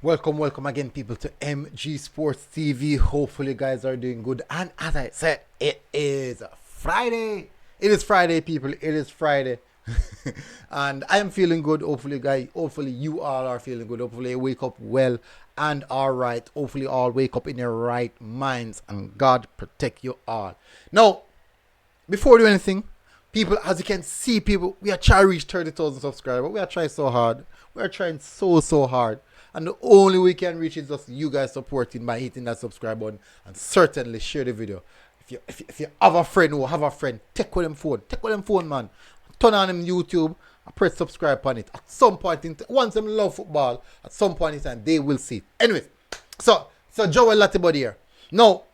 Welcome again, people, to MG Sports TV. Hopefully, you guys are doing good. And as I said, it is Friday. It is Friday, people. It is Friday. And I am feeling good. Hopefully, you all are feeling good. Hopefully, you wake up well and all right. Hopefully, you all wake up in your right minds. And God protect you all. Now, before we do anything, people, as you can see, people, we are trying to reach 30,000 subscribers. We are trying so hard. We are trying so hard. And the only way we can reach is just you guys supporting by hitting that subscribe button and certainly share the video. If you have a friend who have a friend, take with them phone, man. Turn on them YouTube and press subscribe on it. At some point in time, once them love football, at some point in time, they will see it. Anyways, so Joel Latibeaudiere. Now,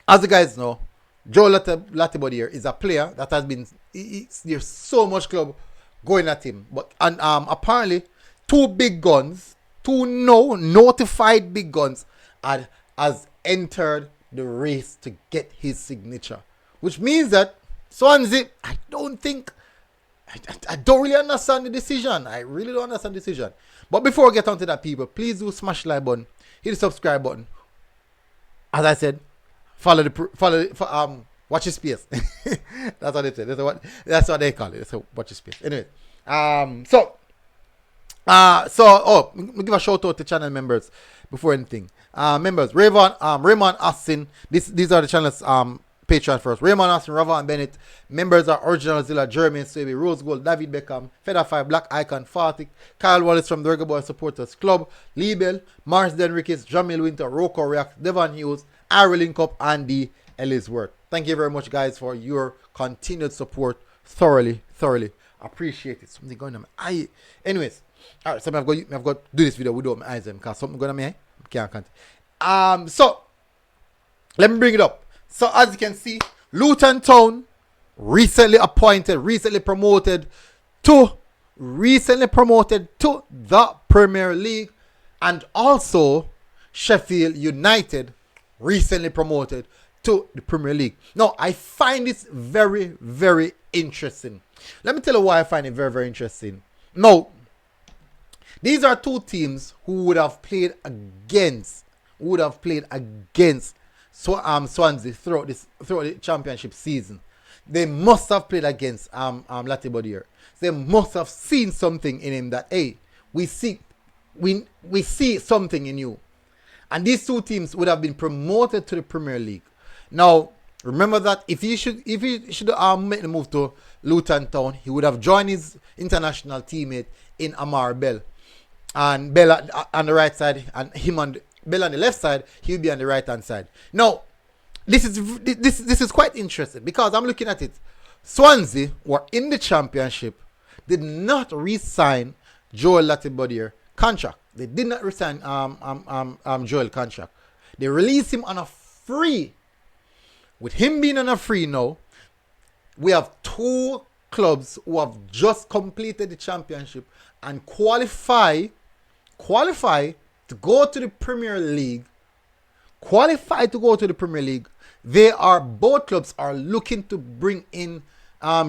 as you guys know, Joel Latibeaudiere is a player that has been, there's so much club going at him. But apparently, two notified big guns has entered the race to get his signature. Which means that Swansea, I don't really understand the decision. I really don't understand the decision. But before we get on to that, people, please do smash the like button, hit the subscribe button. As I said, watch your space. That's what they say. That's what they call it. So watch your space. Anyway, we give a shout out to channel members before anything. Members, Raymond Austin. These are the channels Patreon first. Raymond Austin, Ravan Bennett. Members are Original Zilla, Jeremy Swaby, Rose Gold, David Beckham, Feather 5, Black Icon, Fatik, Kyle Wallace from the Reggae Boyz Supporters Club, Liebel, Mars Denrickis, Jamil Winter, Rocco React, Devon Hughes, Arlene Cup, Andy Ellisworth. Thank you very much, guys, for your continued support. Thoroughly appreciate it. Something going on my eye. Anyways. Alright, so I've got to do this video without my eyes because something going on my eye. Can't. So let me bring it up. So as you can see, Luton Town recently promoted to the Premier League, and also Sheffield United recently promoted to the Premier League. Now, I find this very interesting. Let me tell you why I find it very interesting. Now, these are two teams who would have played against Swansea throughout the championship season. They must have played against Latibeaudiere. They must have seen something in him that, hey, we see something in you. And these two teams would have been promoted to the Premier League. Now, remember that if he should make the move to Luton Town, he would have joined his international teammate in Amar Bell. And Bell on the right side, and Bell on the left side, he will be on the right hand side. Now, this is quite interesting because I'm looking at it. Swansea were in the championship, did not re-sign Joel Latibeaudiere contract. They did not re-sign Joel contract. They released him on a free. With him being on a free now, we have two clubs who have just completed the championship and qualify to go to the Premier League. Both clubs are looking to bring in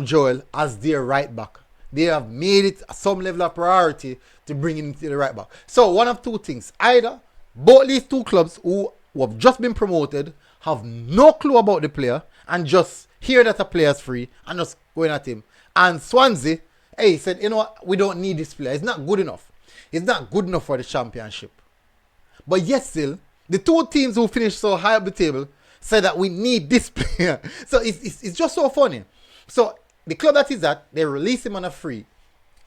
Joel as their right back. They have made it some level of priority to bring him to the right back. So one of two things: either both these two clubs who have just been promoted have no clue about the player and just hear that a player is free and just going at him. And Swansea, hey, said, you know what, we don't need this player. It's not good enough. It's not good enough for the championship. But yet still, the two teams who finished so high up the table said that we need this player. So it's just so funny. So the club that is at, they release him on a free.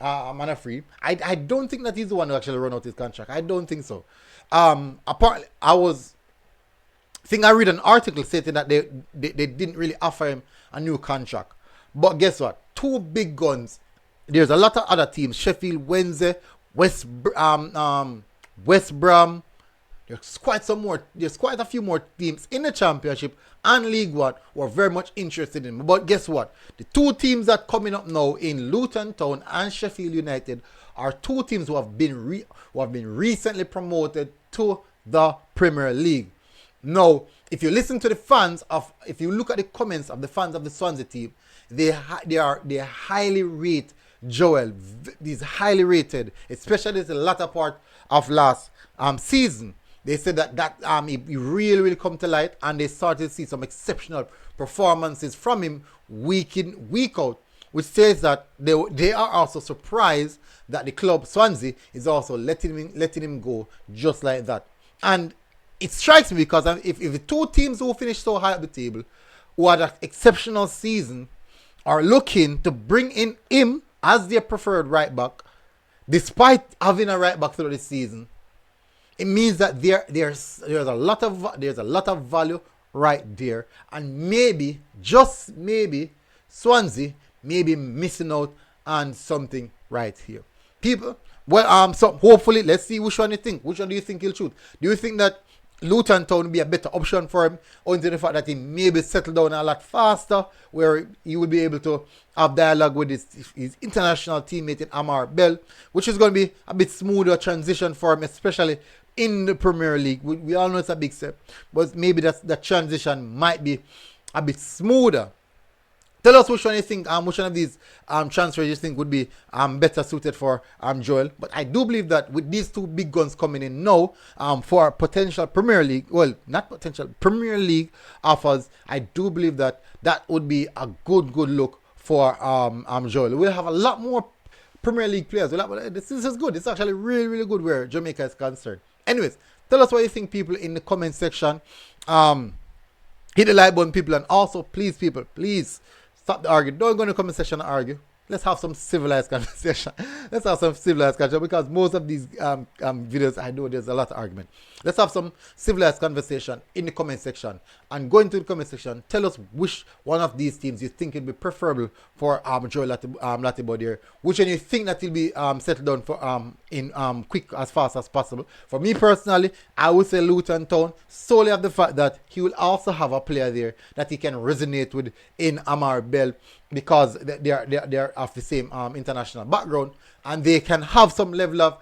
I don't think that he's the one who actually run out his contract. I don't think so. Apparently, I read an article stating that they didn't really offer him a new contract. But guess what? Two big guns. There's a lot of other teams. Sheffield Wednesday, West Brom. There's quite a few more teams in the championship and League One who are very much interested in him. But guess what? The two teams that coming up now in Luton Town and Sheffield United are two teams who have been recently promoted to the Premier League. Now, if you listen to if you look at the comments of the fans of the Swansea team, they highly rate Joel. He's highly rated, especially the latter part of last season. They said that it really, really come to light, and they started to see some exceptional performances from him week in, week out, which says that they are also surprised that the club Swansea is also letting him go just like that. And it strikes me because if the two teams who finished so high at the table, who had an exceptional season, are looking to bring in him as their preferred right back, despite having a right back through the season, it means that there's a lot of value right there, and maybe, just maybe, Swansea may be missing out on something right here. People, well, so hopefully, let's see which one you think. Which one do you think he'll shoot? Do you think that Luton Town will be a better option for him, owing to the fact that he maybe settle down a lot faster, where he will be able to have dialogue with his international teammate in Amar Bell, which is going to be a bit smoother transition for him, especially in the Premier League. We all know it's a big step, but maybe that transition might be a bit smoother. Tell us which one you think, which one of these transfers you think would be better suited for Joel. But I do believe that with these two big guns coming in now for potential Premier League, well, not potential, Premier League offers, I do believe that would be a good look for Joel. We'll have a lot more Premier League players. This is good. It's actually really, really good where Jamaica is concerned. Anyways, tell us what you think, people, in the comment section. Hit the like button, people, and also, please, people, please stop the argument. Don't go in the comment section and argue. Let's have some civilized conversation. Because most of these videos, I know there's a lot of argument. Let's have some civilized conversation in the comment section. And go into the comment section, tell us which one of these teams you think would be preferable for Joel Latibeaudiere. Which one you think that he'll be settled down for in quick, as fast as possible. For me personally, I would say Luton Town, solely of the fact that he will also have a player there that he can resonate with in Amar Bell, because they're of the same international background, and they can have some level of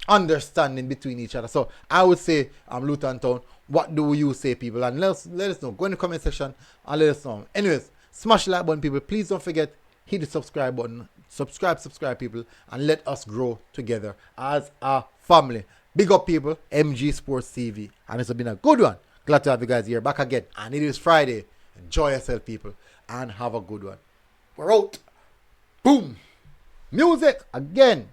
understanding between each other. So I would say Luton Town. What do you say, people? And let us know. Go in the comment section and let us know. Anyways, smash the like button, people. Please don't forget, hit the subscribe button. Subscribe, people, and let us grow together as a family. Big up, people. MG Sports TV, and it's been a good one. Glad to have you guys here back again, and it is Friday. Enjoy yourself, people, and have a good one. We're out. Boom. Music again.